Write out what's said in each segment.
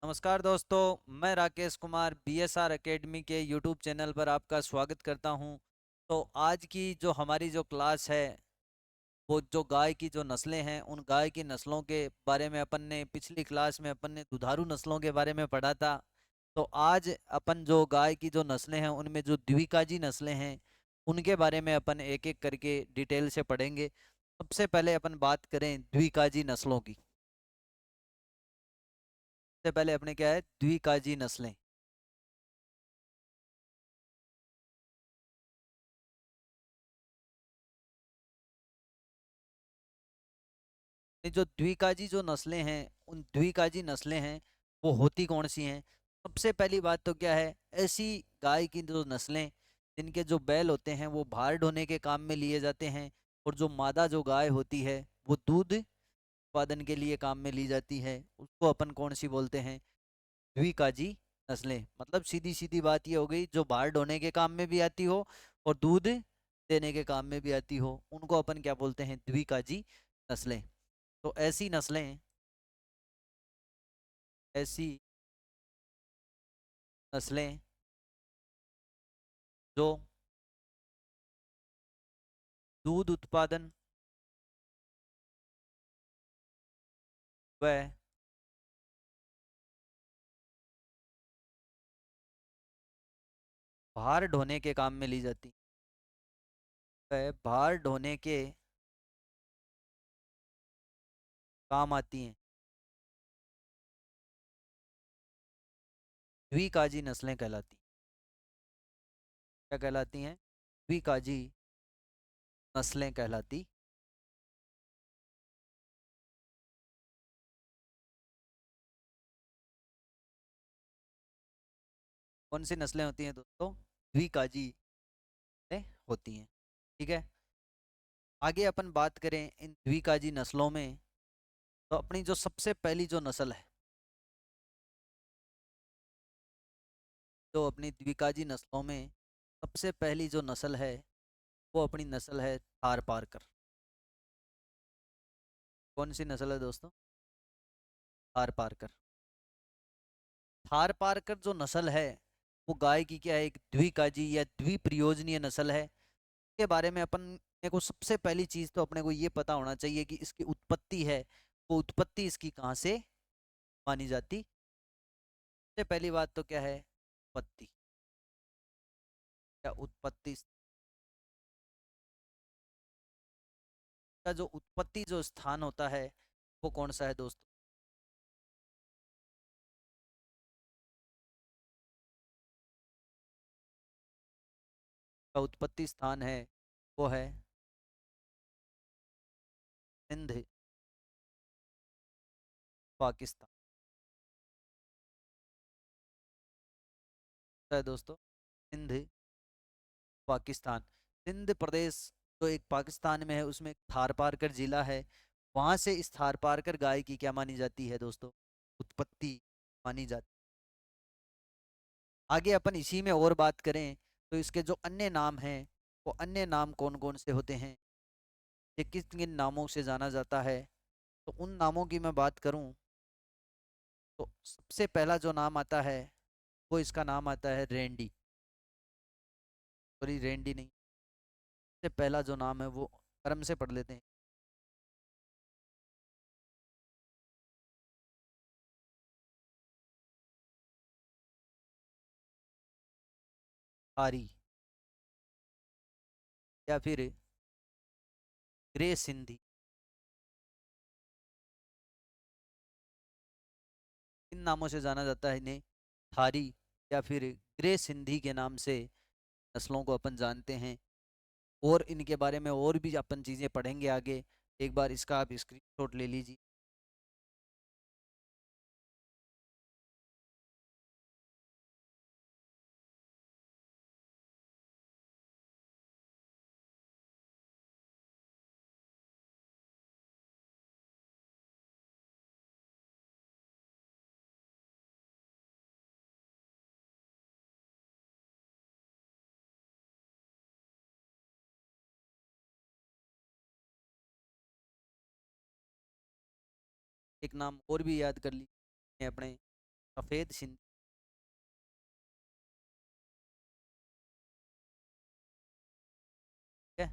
नमस्कार दोस्तों, मैं राकेश कुमार बीएसआर एकेडमी के यूट्यूब चैनल पर आपका स्वागत करता हूं। तो आज की जो हमारी जो क्लास है वो जो गाय की जो नस्लें हैं उन गाय की नस्लों के बारे में अपन ने पिछली क्लास में अपन ने दुधारू नस्लों के बारे में पढ़ा था। तो आज अपन जो गाय की जो नस्लें हैं उनमें जो द्विकाजी नस्लें हैं उनके बारे में अपन एक एक करके डिटेल से पढ़ेंगे। सबसे पहले अपन बात करें द्विकाजी नस्लों की। सबसे पहले अपने क्या है द्विकाजी नस्लें। ये जो द्विकाजी जो नस्लें हैं उन द्विकाजी नस्लें हैं वो होती कौन सी हैं। सबसे पहली बात तो क्या है, ऐसी गाय की जो नस्लें जिनके जो बैल होते हैं वो भार ढोने के काम में लिए जाते हैं, और जो मादा जो गाय होती है वो दूध उत्पादन के लिए काम में ली जाती है, उसको अपन कौन सी बोलते हैं, द्विकाजी नस्लें। मतलब सीधी सीधी बात ये हो गई, जो भार ढोने के काम में भी आती हो और दूध देने के काम में भी आती हो, उनको अपन क्या बोलते हैं, द्विकाजी नस्लें। तो ऐसी नस्लें जो दूध उत्पादन व भार ढोने के काम में ली जाती, वह भार ढोने के काम आती हैं, द्विकाजी नस्लें कहलाती। क्या कहलाती हैं? द्विकाजी नस्लें कहलाती। कौन सी नस्लें होती हैं दोस्तों? द्विकाजी नस्लें होती हैं। ठीक है, आगे अपन बात करें इन द्विकाजी नस्लों में, तो अपनी जो सबसे पहली जो नस्ल है, जो अपनी द्विकाजी नस्लों में सबसे पहली जो नस्ल है वो अपनी नस्ल है थार पारकर। कौन सी नस्ल है दोस्तों? थार पारकर। थार पारकर जो नस्ल है वो गाय की क्या है, एक द्विकाजी या द्विप्रयोजनीय नस्ल है। के बारे में अपन को सबसे पहली चीज तो अपने को ये पता होना चाहिए कि इसकी उत्पत्ति है, वो उत्पत्ति इसकी कहाँ से मानी जाती। सबसे पहली बात तो क्या है, उत्पत्ति। या उत्पत्ति का जो उत्पत्ति जो स्थान होता है वो कौन सा है दोस्तों? का उत्पत्ति स्थान है वो है सिंध, पाकिस्तान। है दोस्तों, सिंध, पाकिस्तान। सिंध प्रदेश जो एक पाकिस्तान में है, उसमें एक थार पारकर जिला है। वहां से इस थार पारकर गाय की क्या मानी जाती है दोस्तों, उत्पत्ति मानी जाती। आगे अपन इसी में और बात करें तो इसके जो अन्य नाम हैं वो अन्य नाम कौन कौन से होते हैं, ये किस किन नामों से जाना जाता है। तो उन नामों की मैं बात करूं तो सबसे पहला जो नाम आता है वो इसका नाम आता है रेंडी। सॉरी, रेंडी नहीं, सबसे पहला जो नाम है वो क्रम से पढ़ लेते हैं। आरी, या फिर ग्रे सिंधी, इन नामों से जाना जाता है इन्हें। थारी या फिर ग्रे सिंधी के नाम से नस्लों को अपन जानते हैं। और इनके बारे में और भी अपन चीज़ें पढ़ेंगे आगे। एक बार इसका आप स्क्रीनशॉट ले लीजिए। एक नाम और भी याद कर लीजिए अपने, सफेद सिंध। ठीक है,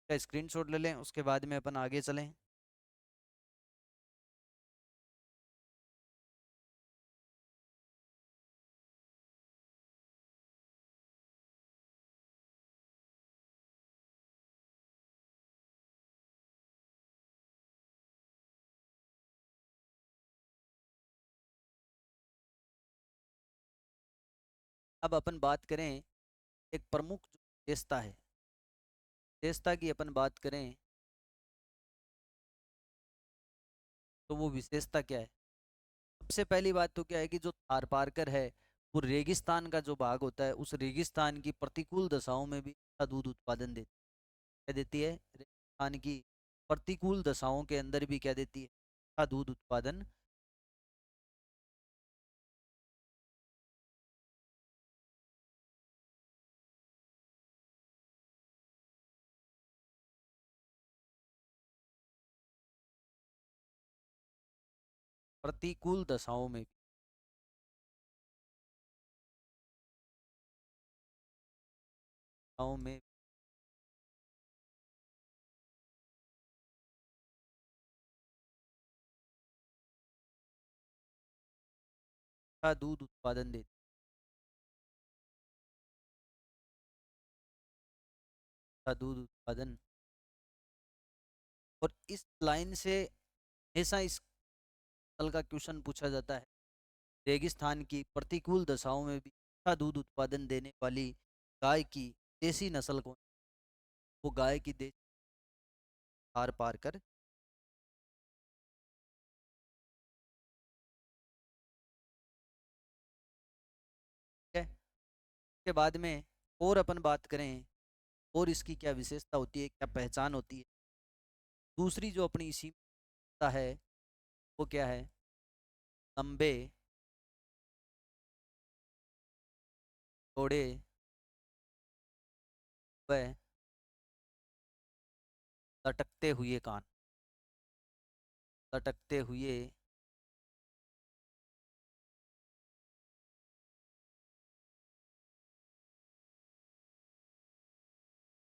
का स्क्रीनशॉट ले लें, उसके बाद में अपन आगे चलें। अब अपन बात करें एक प्रमुख जो विशेषता है, विशेषता की अपन बात करें तो वो विशेषता क्या है? सबसे पहली बात तो क्या है कि जो थार पारकर है वो रेगिस्तान का जो भाग होता है उस रेगिस्तान की प्रतिकूल दशाओं में भी अच्छा दूध उत्पादन देती है। क्या देती है? रेगिस्तान की प्रतिकूल दशाओं के अंदर भी क्या देती है? अच्छा दूध उत्पादन। प्रतिकूल दशाओं में भी, दशाओं में अच्छा दूध उत्पादन देती है, अच्छा दूध उत्पादन। और इस लाइन से हमेशा इस साल का क्वेश्चन पूछा जाता है, रेगिस्तान की प्रतिकूल दशाओं में भी अच्छा दूध उत्पादन देने वाली गाय की देसी नस्ल कौन? वो गाय की देसी आर पार कर। ठीक है, उसके बाद में और अपन बात करें और इसकी क्या विशेषता होती है, क्या पहचान होती है। दूसरी जो अपनी इसी है वो क्या है? लंबे चौड़े व लटकते हुए कान। लटकते हुए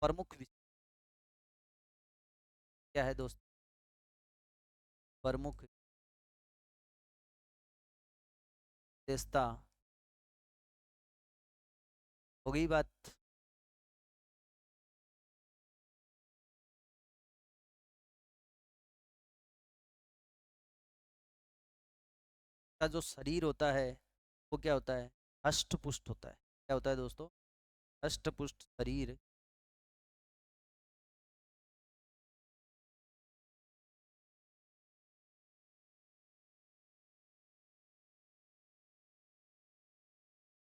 प्रमुख क्या है दोस्त? प्रमुख विशेषता हो गई बात। का जो शरीर होता है वो क्या होता है? हष्ट पुष्ट होता है। क्या होता है दोस्तों? हष्ट पुष्ट शरीर।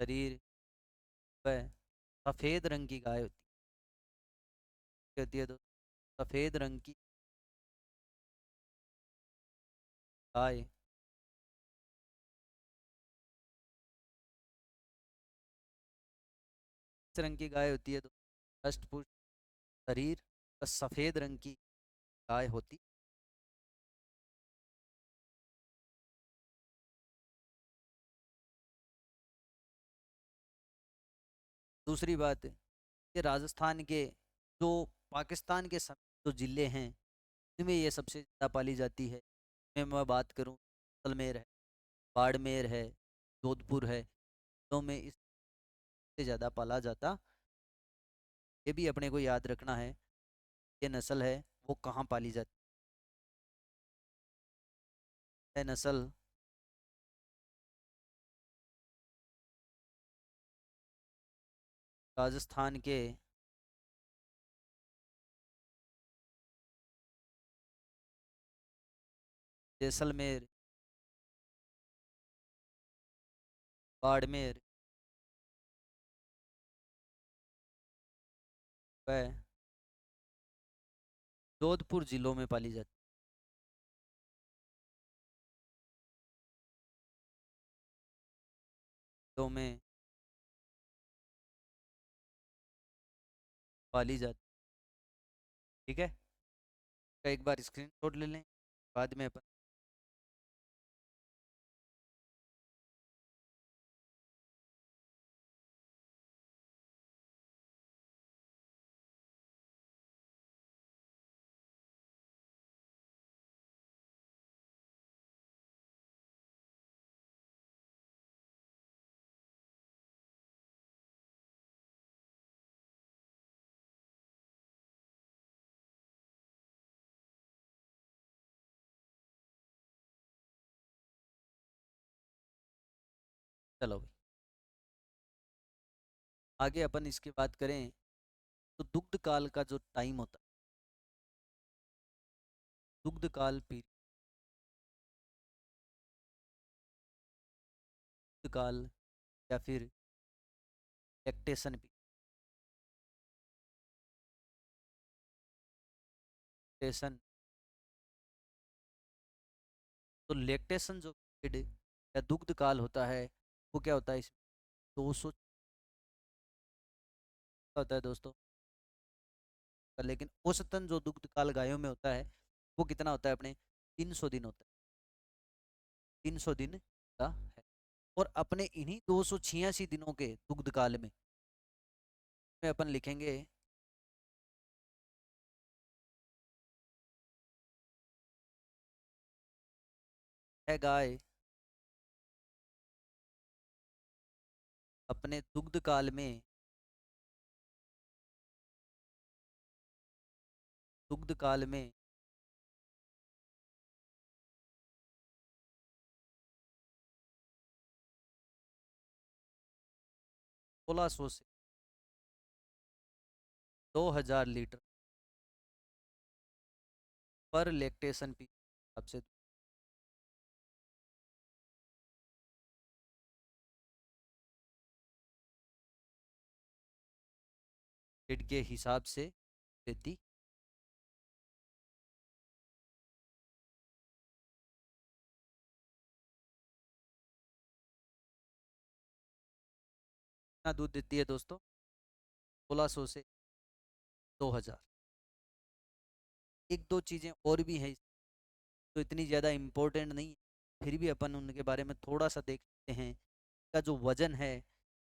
शरीर वह सफेद रंग की गाय होती है। होती है तो सफेद रंग की गाय। इस रंग की गाय होती है तो हष्ट पुष्ट शरीर और सफेद रंग की गाय होती। दूसरी बात, ये राजस्थान के जो पाकिस्तान के जो जिले हैं उनमें ये सबसे ज़्यादा पाली जाती है। मैं बात करूँ, जैसलमेर है, बाड़मेर है, जोधपुर है, तो में इससे ज़्यादा पाला जाता। ये भी अपने को याद रखना है, ये नस्ल है वो कहाँ पाली जाती है। नस्ल राजस्थान के जैसलमेर, बाड़मेर व जोधपुर जिलों में पाली जाती है। तो में पाली जाती। ठीक है, एक बार स्क्रीन शॉट ले लें, बाद में अपन चलो भाई, आगे अपन इसकी बात करें तो दुग्ध काल का जो टाइम होता है, दुग्ध काल पीरियड काल या फिर लैक्टेशन पीरियड। तो लैक्टेशन जो पीरियड या दुग्ध काल होता है वो क्या होता है, इसमें 200 होता है दोस्तों। लेकिन औसतन जो दुग्ध काल गायों में होता है वो कितना होता है अपने, 300 दिन होता है, 300 दिन का है। और अपने इन्हीं 286 दिनों के दुग्ध काल में अपन लिखेंगे है गाय अपने दुग्ध काल में, दुग्ध काल में 1600 से 2000 लीटर पर लैक्टेशन पीरियड से पीरियड के हिसाब से देती। कितना दूध देती है दोस्तों, 1600 से 2000। एक दो चीज़ें और भी हैं तो इतनी ज़्यादा इम्पोर्टेंट नहीं है, फिर भी अपन उनके बारे में थोड़ा सा देख लेते हैं। का जो वजन है,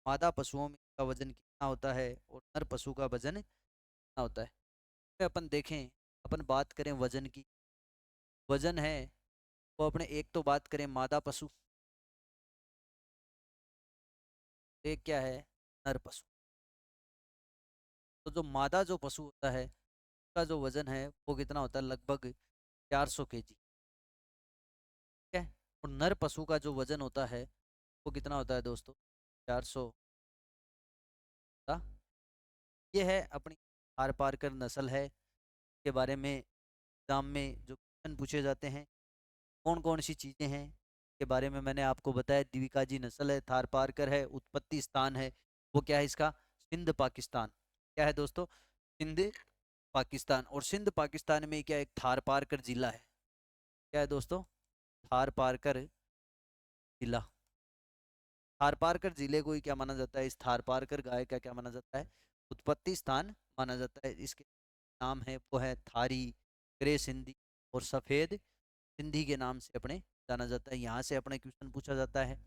मादा पशुओं में का वजन कितना होता है और नर पशु का वजन कितना होता है। तो अपन देखें, अपन बात करें वजन की, वजन है वो अपने एक तो बात करें मादा पशु, एक क्या है, नर पशु। तो जो मादा जो पशु होता है उसका जो वजन है वो कितना होता है, लगभग 400 kg। ठीक है। और नर पशु का जो वजन होता है वो कितना होता है दोस्तों, 400 का। ये है अपनी आर पारकर नस्ल है, के बारे में एग्जाम में जो क्वेश्चन पूछे जाते हैं, कौन कौन सी चीज़ें हैं के बारे में मैंने आपको बताया। द्विकाजी नस्ल है, थार पारकर है, उत्पत्ति स्थान है वो क्या है इसका, सिंध पाकिस्तान। क्या है दोस्तों, सिंध पाकिस्तान। और सिंध पाकिस्तान में क्या एक थार पारकर जिला है, क्या है दोस्तों, थार पारकर जिला। थार पारकर जिले को ही क्या माना जाता है, इस थार पारकर गाय का क्या माना जाता है, उत्पत्ति स्थान माना जाता है। इसके नाम है वो है थारी, ग्रे सिंधी और सफ़ेद सिंधी के नाम से अपने जाना जाता है। यहाँ से अपने क्वेश्चन पूछा जाता है।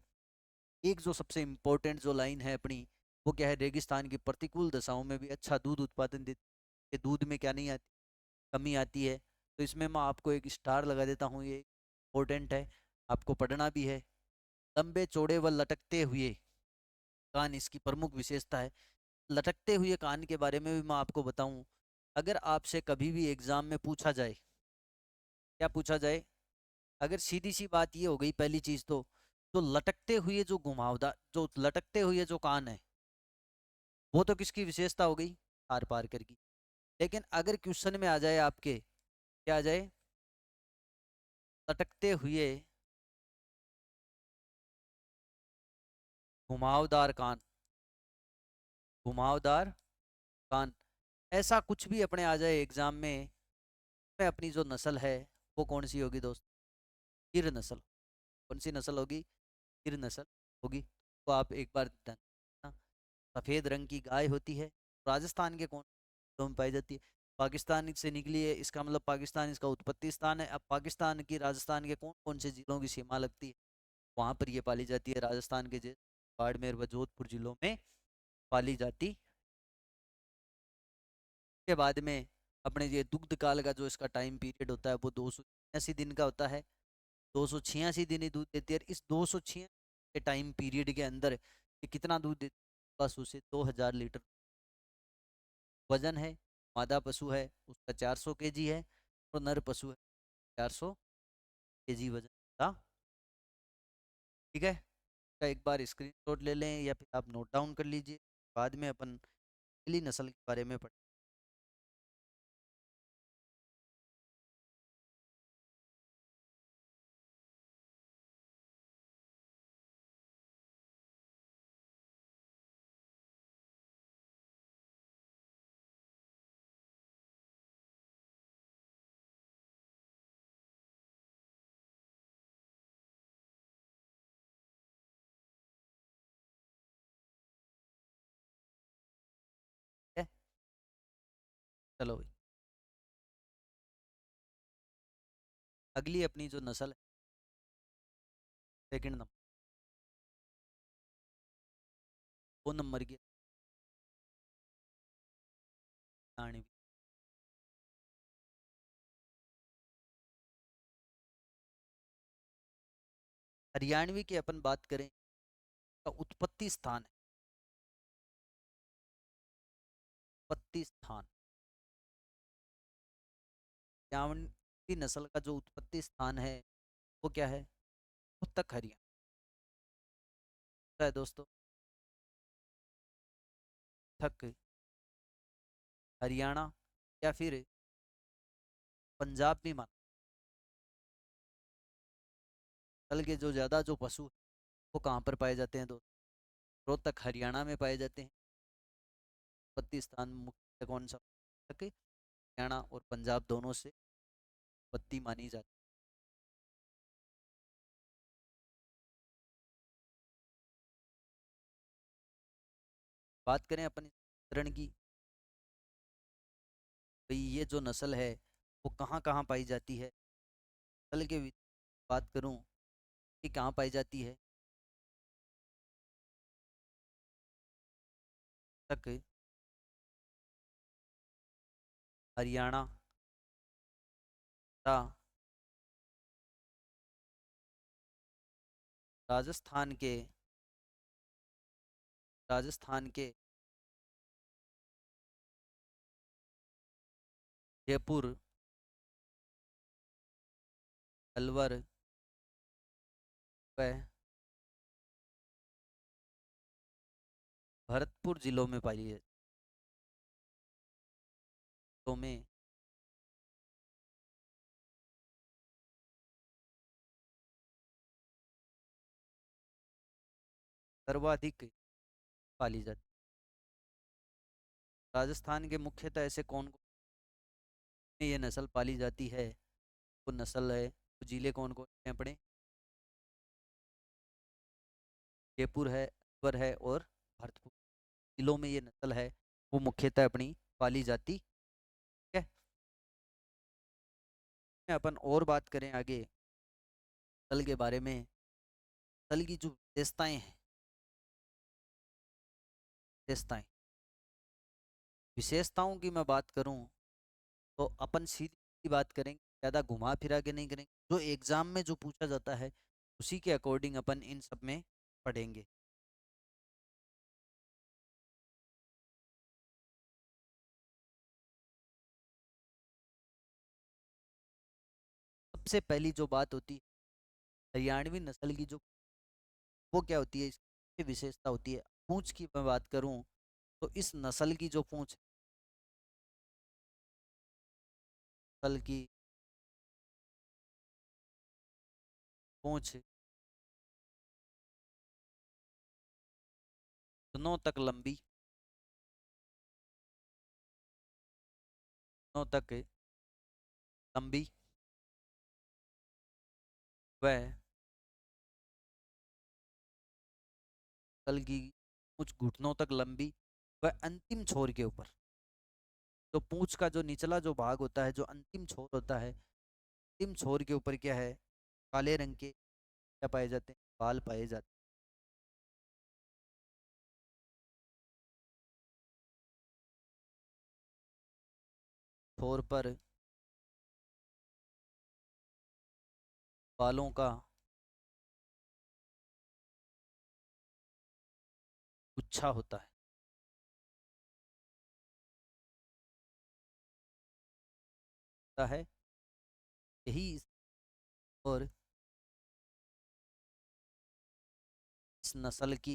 एक जो सबसे इम्पोर्टेंट जो लाइन है अपनी वो क्या है, रेगिस्तान की प्रतिकूल दशाओं में भी अच्छा दूध उत्पादन देती है, दूध में क्या नहीं आती, कमी आती है। तो इसमें मैं आपको एक स्टार लगा देता हूँ, ये इम्पोर्टेंट है, आपको पढ़ना भी है। लंबे चौड़े व लटकते हुए कान इसकी प्रमुख विशेषता है। लटकते हुए कान के बारे में भी मैं आपको बताऊं, अगर आपसे कभी भी एग्जाम में पूछा जाए, क्या पूछा जाए, अगर सीधी सी बात ये हो गई पहली चीज तो, जो लटकते हुए जो घुमावदार जो लटकते हुए जो कान है वो तो किसकी विशेषता हो गई, आर पारकर की। लेकिन अगर क्वेश्चन में आ जाए आपके, क्या आ जाए, लटकते हुए घुमावदार कान, घुमावदार कान, ऐसा कुछ भी अपने आ जाए एग्जाम में अपनी जो नस्ल है वो कौन सी होगी दोस्त, गिर नस्ल। कौन सी नस्ल होगी, गिर नस्ल होगी। तो आप एक बार सफ़ेद रंग की गाय होती है, राजस्थान के कौन जिलों में पाई जाती है, पाकिस्तान से निकली है, इसका मतलब पाकिस्तान इसका उत्पत्ति स्थान है। अब पाकिस्तान की राजस्थान के कौन कौन से जिलों की सीमा लगती है, वहाँ पर ये पाली जाती है, राजस्थान के बाड़मेर व जोधपुर जिलों में पाली जाती। के बाद में अपने ये दुग्ध काल का जो इसका टाइम पीरियड होता है वो 286 दिन का होता है, 286 दिन ही दूध देती है। और इस 286 के टाइम पीरियड के अंदर ये कितना दूध देती है, बस उसे 2000 लीटर। वजन है, मादा पशु है उसका 400 kg है और नर पशु है 400 kg वजन का। ठीक है। का एक बार स्क्रीनशॉट ले लें या फिर आप नोट डाउन कर लीजिए, बाद में अपन अगली नस्ल के बारे में पढ़ें। ठीक है, चलो भाई, अगली अपनी जो नस्ल है, सेकंड नंबर, 2 नंबर की हरियाणवी। हरियाणवी की अपन बात करें तो उत्पत्ति स्थान है, उत्पत्ति स्थान, हरियाणवी नस्ल का जो उत्पत्ति स्थान है वो क्या है? रोहतक हरियाणा है दोस्तों। रोहतक हरियाणा या फिर पंजाब भी मान, नस्ल के जो ज्यादा जो पशु हैं, वो कहाँ पर पाए जाते हैं दोस्तों? रोहतक हरियाणा में पाए जाते हैं। उत्पत्ति स्थान मुख्य कौन सा? रोहतक हरियाणा और पंजाब दोनों से उत्पत्ति मानी जाती है। बात करें अपन वितरण की, भाई ये जो नस्ल है वो कहाँ कहाँ पाई जाती है? नस्ल के बात करूँ कि कहाँ पाई जाती है? तक हरियाणा तथा राजस्थान के, राजस्थान के जयपुर, अलवर व भरतपुर जिलों में पाई है। तो में सर्वाधिक पाली जाती है। राजस्थान के मुख्यतः ऐसे कौन कौन में ये नस्ल पाली जाती है? वो नस्ल है, वो जिले कौन कौन से हैं अपने? जयपुर है, अलवर है और भरतपुर जिलों में ये नस्ल है वो मुख्यतः अपनी पाली जाती है। अपन और बात करें आगे नस्ल के बारे में, नस्ल की जो विशेषताएं हैं, विशेषताएं, विशेषताओं की मैं बात करूं तो अपन सीधी बात करेंगे, ज़्यादा घुमा फिरा के नहीं करेंगे, जो एग्जाम में जो पूछा जाता है उसी के अकॉर्डिंग अपन इन सब में पढ़ेंगे। सबसे पहली जो बात होती है हरियाणवी नस्ल की, जो वो क्या होती है, इसकी विशेषता होती है पूंछ की मैं बात करूं तो इस नस्ल की जो पूंछ, नस्ल की पूंछ घुटनों तक लंबी, घुटनों तक लंबी व नस्ल की पूंछ घुटनों तक लंबी व अंतिम छोर के ऊपर, तो पूंछ का जो निचला जो भाग होता है, जो अंतिम छोर होता है, अंतिम छोर के ऊपर क्या है? काले रंग के क्या पाए जाते हैं? बाल पाए जाते हैं। छोर पर बालों का गुच्छा होता है यही और इस नस्ल की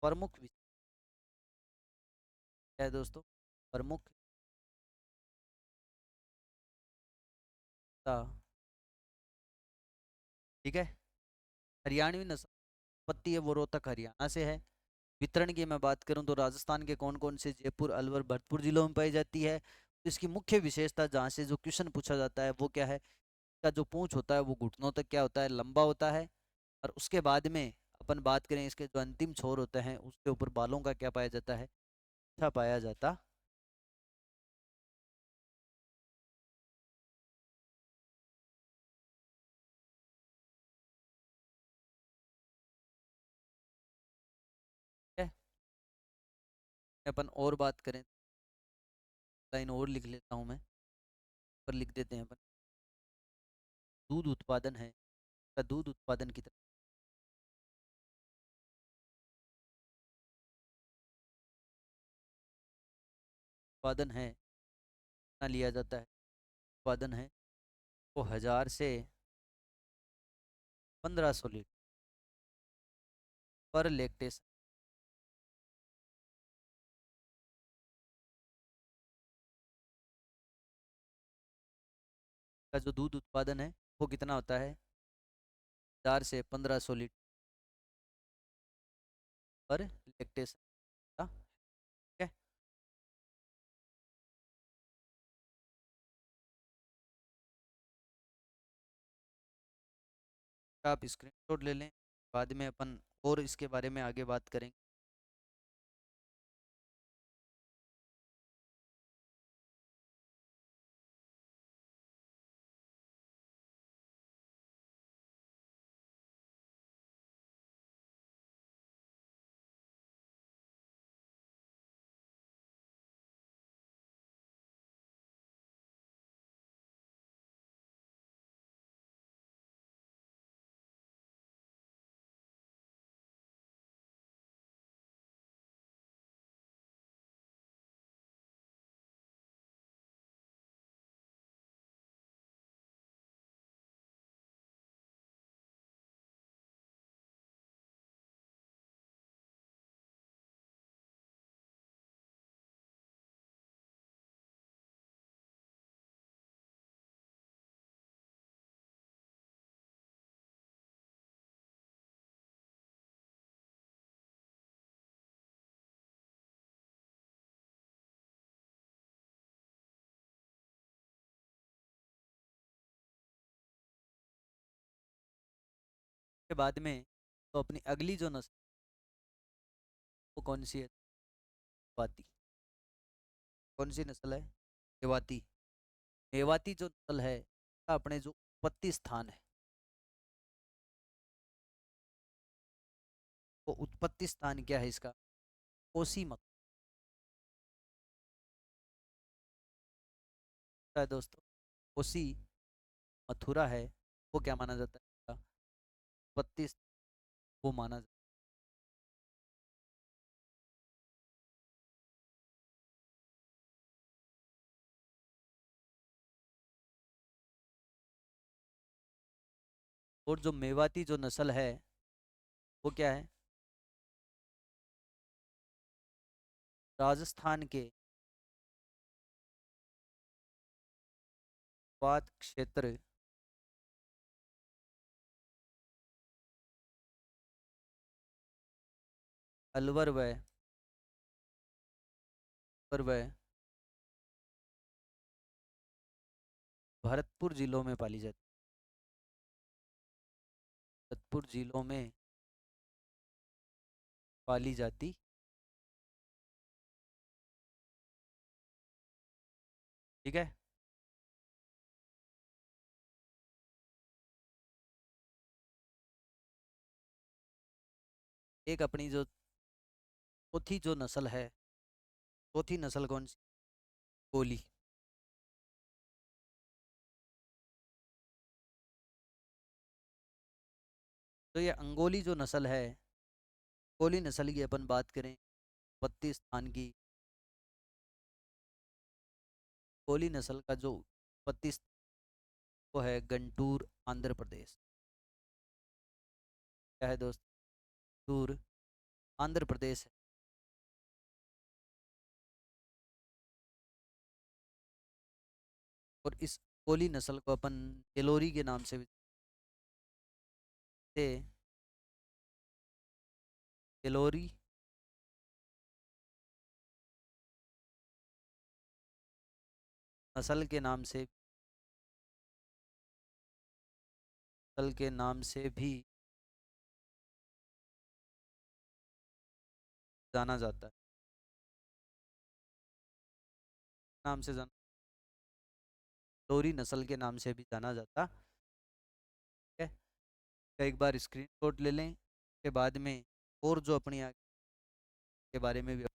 प्रमुख विशेषता है दोस्तों, प्रमुख विशेषता, ठीक है। हरियाणवी नस्ल उत्पत्ति है वो रोहतक हरियाणा से है। वितरण की मैं बात करूं तो राजस्थान के कौन कौन से जयपुर, अलवर, भरतपुर जिलों में पाई जाती है। तो इसकी मुख्य विशेषता जहाँ से जो क्वेश्चन पूछा जाता है वो क्या है, इसका जो पूंछ होता है वो घुटनों तक क्या होता है, लंबा होता है। और उसके बाद में अपन बात करें इसके जो अंतिम छोर होते हैं उसके ऊपर बालों का क्या पाया जाता है, अच्छा पाया जाता है। अपन और बात करें, लाइन और लिख लेता हूँ मैं, पर लिख देते हैं अपन, दूध उत्पादन है, का दूध उत्पादन कितना उत्पादन है, कितना लिया जाता है, उत्पादन है वो 1000 से 1500 लीटर पर लेक्टेशन का जो दूध उत्पादन है वो कितना होता है, 1000 से 1500 लीटर पर लेक्टेशन का, ठीक है। आप स्क्रीनशॉट ले लें, बाद में अपन और इसके बारे में आगे बात करेंगे। के बाद में तो अपनी अगली जो नस्ल वो कौन सी है, मेवाती। कौन सी नस्ल है, मेवाती। मेवाती जो नस्ल है अपने जो उत्पत्ति स्थान है, वो उत्पत्ति स्थान क्या है इसका, कोसी मत है दोस्तों, कोसी मथुरा है, वो क्या माना जाता है इसका उत्पत्ति वो माना जाता है। और जो मेवाती जो नस्ल है वो क्या है, राजस्थान के स्वात क्षेत्र अलवर व भरतपुर जिलों में पाली जाती है, भरतपुर जिलों में पाली जाती, ठीक है। एक अपनी जो चौथी जो नस्ल है, चौथी नस्ल कौन सी, कोली। तो ये अंगोली जो नस्ल है, कोली नस्ल की अपन बात करें, उत्पत्ति स्थान की, कोली नस्ल का जो उत्पत्ति स्थान वो है गंटूर, आंध्र प्रदेश। क्या है दोस्त, दूर आंध्र प्रदेश है। और इस कोली नस्ल को अपन एलोरी के नाम से भी जानते हैं। एलोरी नस्ल के नाम से, नस्ल के नाम से भी जाना जाता है। नाम से जाना, लोरी नस्ल के नाम से भी जाना जाता है। एक बार स्क्रीनशॉट ले लें, के बाद में और जो अपनी आगे के बारे में भी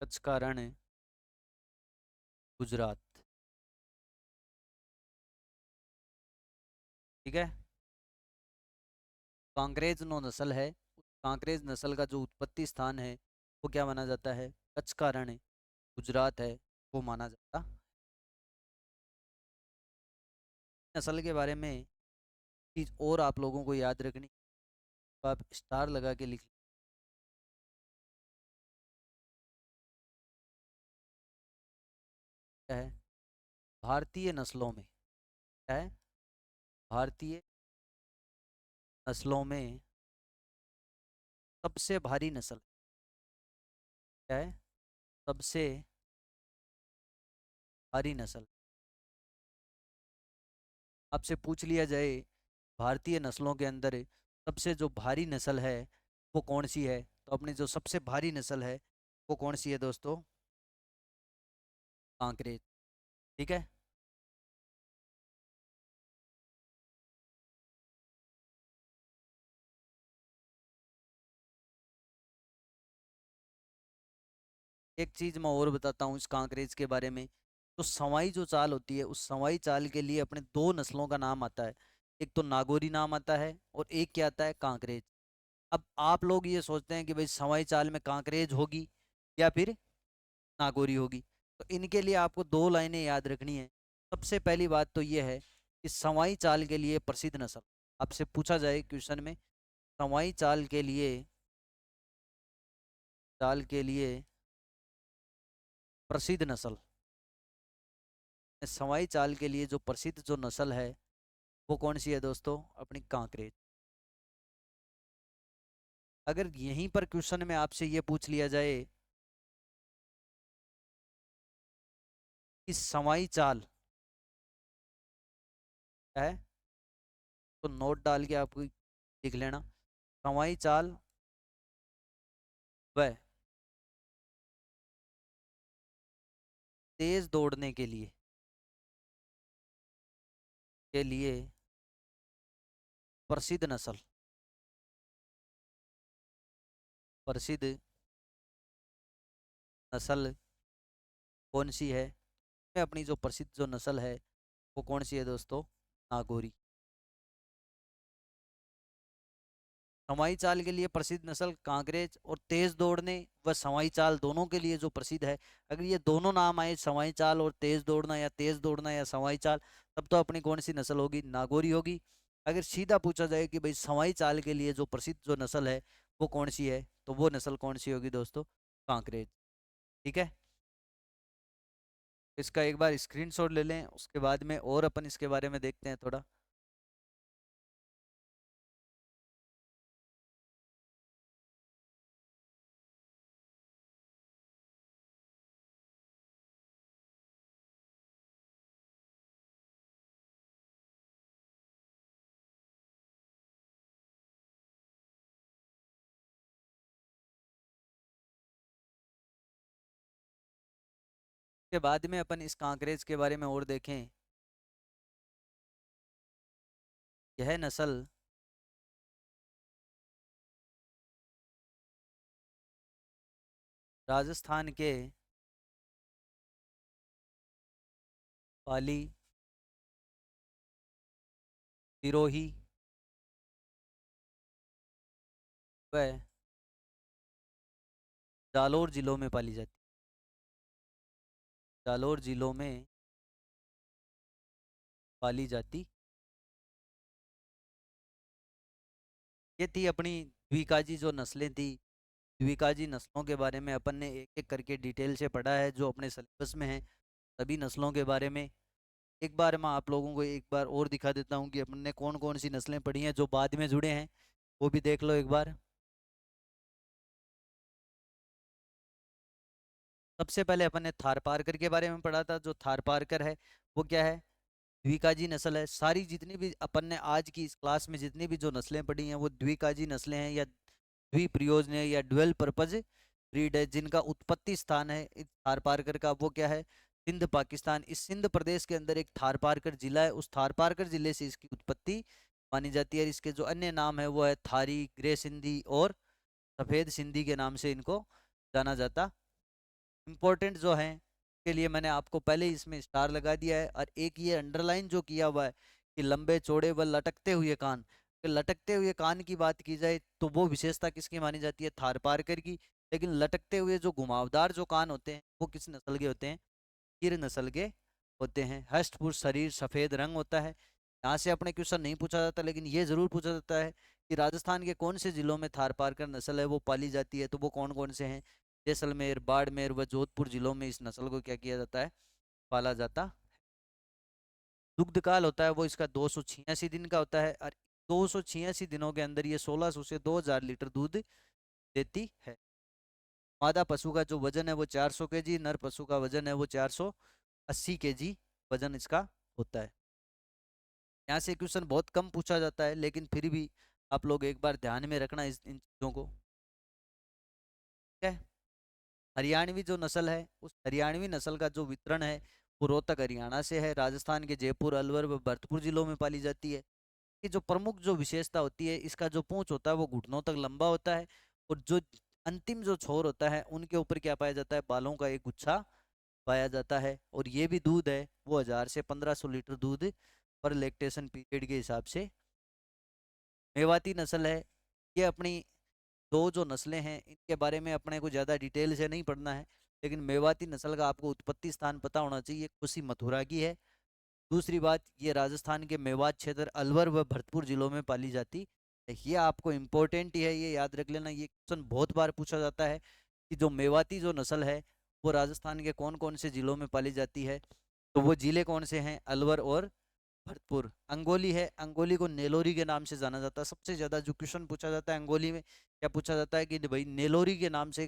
कच्छ का रण है गुजरात। ठीक है। कांकरेज नो नस्ल है, उस कांकरेज नस्ल का जो उत्पत्ति स्थान है वो क्या माना जाता है, कच्छ का रण है, गुजरात है, वो माना जाता। नस्ल के बारे में चीज और आप लोगों को याद रखनी, तो आप स्टार लगा के लिख लिया है। भारतीय नस्लों में क्या है, भारतीय नस्लों में सबसे भारी नस्ल क्या है, सबसे भारी नस्ल। आपसे पूछ लिया जाए भारतीय नस्लों के अंदर सबसे जो भारी नस्ल है वो कौन सी है, तो अपनी जो सबसे भारी नस्ल है वो कौन सी है दोस्तों, कांकरेज। ठीक है। एक चीज मैं और बताता हूँ इस कांकरेज के बारे में, तो सवाई जो चाल होती है उस सवाई चाल के लिए अपने दो नस्लों का नाम आता है, एक तो नागौरी नाम आता है और एक क्या आता है, कांकरेज। अब आप लोग ये सोचते हैं कि भाई सवाई चाल में कांकरेज होगी या फिर नागौरी होगी, तो इनके लिए आपको दो लाइनें याद रखनी है। सबसे पहली बात तो ये है कि सवाई चाल के लिए प्रसिद्ध नस्ल, आपसे पूछा जाए क्वेश्चन में, सवाई चाल के लिए प्रसिद्ध नस्ल, सवाई चाल के लिए जो प्रसिद्ध जो नस्ल है वो कौन सी है दोस्तों, अपनी कांकरेज। अगर यहीं पर क्वेश्चन में आपसे ये पूछ लिया जाए कि सवाई चाल क्या है, तो नोट डाल के आपको लिख लेना, सवाई चाल वह तेज दौड़ने के लिए प्रसिद्ध नस्ल, प्रसिद्ध नस्ल कौन सी है, में अपनी जो प्रसिद्ध जो नस्ल है वो कौन सी है दोस्तों, नागौरी। सवाई चाल के लिए प्रसिद्ध नस्ल कांकरेज, और तेज दौड़ने व सवाई चाल दोनों के लिए जो प्रसिद्ध है, अगर ये दोनों नाम आए, सवाई चाल और तेज दौड़ना, या तेज दौड़ना या सवाई चाल, तब तो अपनी कौन सी नस्ल होगी, नागौरी होगी। अगर सीधा पूछा जाए कि भाई सवाई चाल के लिए जो प्रसिद्ध जो नस्ल है वो कौन सी है, तो वो नस्ल कौन सी होगी दोस्तों, कांकरेज। ठीक है, इसका एक बार स्क्रीनशॉट ले लें, उसके बाद में और अपन इसके बारे में देखते हैं थोड़ा। के बाद में अपन इस कांकरेज के बारे में और देखें। यह नस्ल राजस्थान के पाली, सिरोही व जालोर जिलों में पाली जाती जालोर जिलों में पाली जाती। ये थी अपनी द्विकाजी जो नस्लें थी। द्विकाजी नस्लों के बारे में अपन ने एक एक करके डिटेल से पढ़ा है, जो अपने सिलेबस में है सभी नस्लों के बारे में। एक बार मैं आप लोगों को एक बार और दिखा देता हूँ कि अपन ने कौन कौन सी नस्लें पढ़ी हैं जो बाद में जुड़े हैं, वो भी देख लो एक बार। सबसे पहले अपन ने थारपारकर के बारे में पढ़ा था। जो थारपारकर है वो क्या है, द्विकाजी नस्ल है। सारी जितनी भी अपन ने आज की इस क्लास में जितनी भी जो नस्लें पढ़ी हैं वो द्विकाजी नस्लें हैं, या द्विप्रयोजनीय या डुअल पर्पज ब्रीड है, जिनका उत्पत्ति स्थान है इस थारपारकर का वो क्या है, सिंध पाकिस्तान। इस सिंध प्रदेश के अंदर एक थारपारकर जिला है, उस थारपारकर जिले से इसकी उत्पत्ति मानी जाती है। इसके जो अन्य नाम है वो है थारी, ग्रे सिंधी और सफेद सिंधी के नाम से इनको जाना जाता। इम्पोर्टेंट जो है के लिए मैंने आपको पहले ही इसमें स्टार लगा दिया है, और एक ये अंडरलाइन जो किया हुआ है कि लंबे चौड़े व लटकते हुए कान। कि लटकते हुए कान की बात की जाए तो वो विशेषता किसकी मानी जाती है, थारपारकर की। लेकिन लटकते हुए जो घुमावदार जो कान होते हैं वो किस नस्ल के होते हैं, गिर नस्ल के होते हैं। हष्टपुष्ट शरीर, सफेद रंग होता है। यहाँ से अपने क्वेश्चन नहीं पूछा जाता, लेकिन ये जरूर पूछा जाता है कि राजस्थान के कौन से जिलों में थारपारकर नस्ल है वो पाली जाती है, तो वो कौन कौन से हैं। जैसलमेर, बाड़मेर व जोधपुर जिलों में इस नस्ल को क्या किया जाता है, पाला जाता। दुग्ध काल होता है वो इसका 286 दिन का होता है, और 286 दिनों के अंदर ये 1600 से 2000 लीटर दूध देती है। मादा पशु का जो वजन है वो 400 kg, नर पशु का वजन है वो 480 kg वजन इसका होता है। यहाँ से क्वेश्चन बहुत कम पूछा जाता है, लेकिन फिर भी आप लोग एक बार ध्यान में रखना इन चीज़ों को। ठीक है, हरियाणवी जो नस्ल है उस हरियाणवी नस्ल का जो वितरण है वो रोहतक हरियाणा से है, राजस्थान के जयपुर, अलवर व भरतपुर जिलों में पाली जाती है। कि जो प्रमुख जो विशेषता होती है, इसका जो पूंछ होता है वो घुटनों तक लंबा होता है, और जो अंतिम जो छोर होता है उनके ऊपर क्या पाया जाता है, बालों का एक गुच्छा पाया जाता है। और ये भी दूध है वो 1000 से 1500 लीटर दूध पर लैक्टेशन पीरियड के हिसाब से। मेवाती नस्ल है, ये अपनी दो जो नस्लें हैं इनके बारे में अपने को ज़्यादा डिटेल से नहीं पढ़ना है, लेकिन मेवाती नस्ल का आपको उत्पत्ति स्थान पता होना चाहिए, खुशी मथुरा की है। दूसरी बात, ये राजस्थान के मेवात क्षेत्र, अलवर व भरतपुर जिलों में पाली जाती है। ये आपको इम्पोर्टेंट ही है, ये याद रख लेना। ये क्वेश्चन बहुत बार पूछा जाता है कि जो मेवाती जो नस्ल है वो राजस्थान के कौन कौन से जिलों में पाली जाती है, तो वो जिले कौन से हैं, अलवर और भरतपुर। अंगोली है, अंगोली को नेलोरी के नाम से जाना जाता है। सबसे ज्यादा जो क्वेश्चन पूछा जाता है अंगोली में, क्या पूछा जाता है कि भाई नेलोरी के नाम से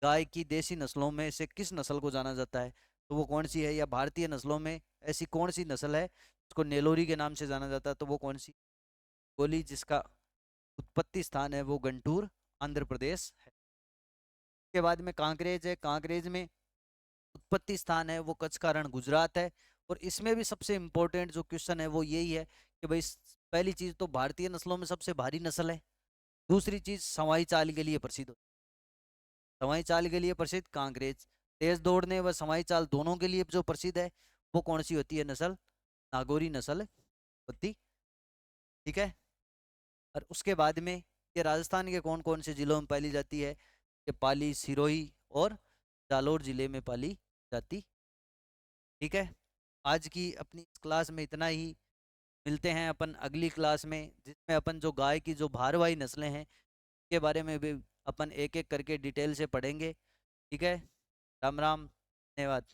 गाय की देसी नस्लों में से किस नस्ल को जाना जाता है, तो वो कौन सी है, या भारतीय नस्लों में ऐसी कौन सी नस्ल है उसको नेलोरी के नाम से जाना जाता है, तो वो कौन सी, गोली, जिसका उत्पत्ति स्थान है वो गंटूर, आंध्र प्रदेश है। उसके बाद में कांकरेज है, कांकरेज में उत्पत्ति स्थान है वो कच्छ का रण, गुजरात है। और इसमें भी सबसे इंपॉर्टेंट जो क्वेश्चन है वो यही है कि भाई पहली चीज तो भारतीय नस्लों में सबसे भारी नस्ल है। दूसरी चीज सवाई चाल के लिए प्रसिद्ध सवाई चाल के लिए प्रसिद्ध कांकरेज। तेज दौड़ने व सवाई चाल दोनों के लिए जो प्रसिद्ध है वो कौन सी होती है नस्ल, नागौरी नस्ल होती। ठीक है, और उसके बाद में ये राजस्थान के कौन कौन से जिलों में पाली जाती है, ये पाली, सिरोही और जालोर जिले में पाली जाती। ठीक है, आज की अपनी इस क्लास में इतना ही। मिलते हैं अपन अगली क्लास में, जिसमें अपन जो गाय की जो भारवाही नस्लें हैं के बारे में भी अपन एक एक करके डिटेल से पढ़ेंगे। ठीक है। राम राम, धन्यवाद।